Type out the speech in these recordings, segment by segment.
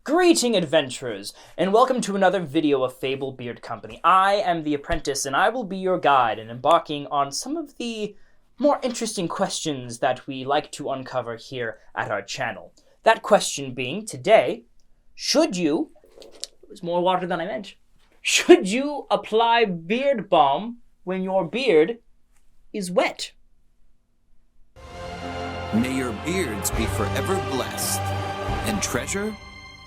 Greeting adventurers, and welcome to another video of Fable Beard Company. I am the apprentice, and I will be your guide in embarking on some of the more interesting questions that we like to uncover here at our channel. That question being, today, should you, it was more water than I meant, should you apply beard balm when your beard is wet? May your beards be forever blessed, and treasure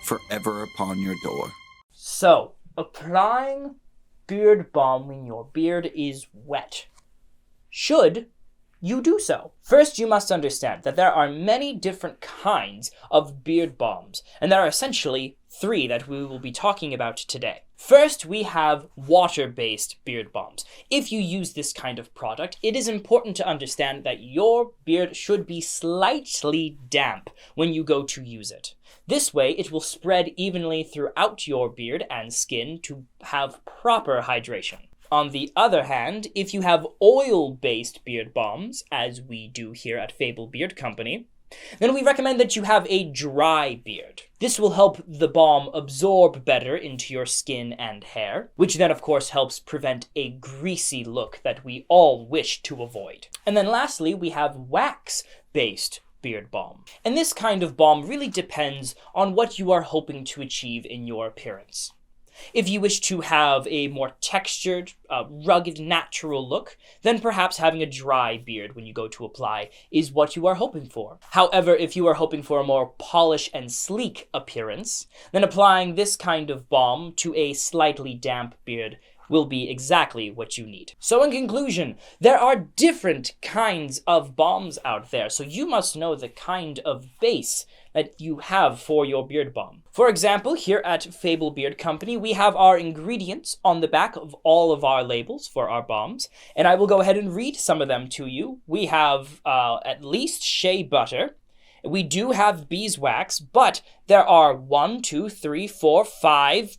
forever upon your door. So, applying beard balm when your beard is wet. Should you do so? First, you must understand that there are many different kinds of beard balms, and there are essentially three that we will be talking about today. First, we have water-based beard balms. If you use this kind of product, it is important to understand that your beard should be slightly damp when you go to use it. This way, it will spread evenly throughout your beard and skin to have proper hydration. On the other hand, if you have oil-based beard balms, as we do here at Fable Beard Company, then we recommend that you have a dry beard. This will help the balm absorb better into your skin and hair, which then of course helps prevent a greasy look that we all wish to avoid. And then lastly, we have wax-based beard balm. And this kind of balm really depends on what you are hoping to achieve in your appearance. If you wish to have a more textured, rugged, natural look, then perhaps having a dry beard when you go to apply is what you are hoping for. However, if you are hoping for a more polished and sleek appearance, then applying this kind of balm to a slightly damp beard will be exactly what you need. So in conclusion, there are different kinds of balms out there, so you must know the kind of base that you have for your beard balm. For example, here at Fable Beard Company, we have our ingredients on the back of all of our labels for our balms, and I will go ahead and read some of them to you. We have at least shea butter. We do have beeswax, but there are 1, 2, 3, 4, 5,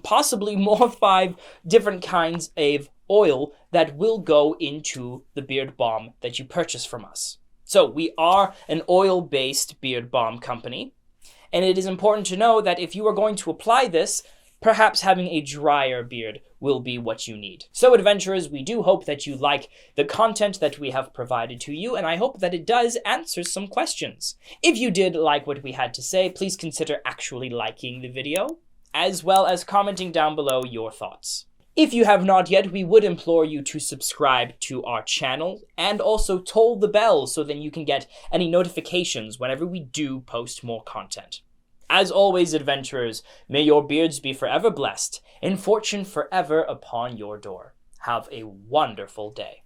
possibly more, 5 different kinds of oil that will go into the beard balm that you purchase from us. So we are an oil-based beard balm company, and it is important to know that if you are going to apply this, perhaps having a drier beard will be what you need. So adventurers, we do hope that you like the content that we have provided to you, and I hope that it does answer some questions. If you did like what we had to say, please consider actually liking the video, as well as commenting down below your thoughts. If you have not yet, we would implore you to subscribe to our channel and also toll the bell so then you can get any notifications whenever we do post more content. As always, adventurers, may your beards be forever blessed and fortune forever upon your door. Have a wonderful day.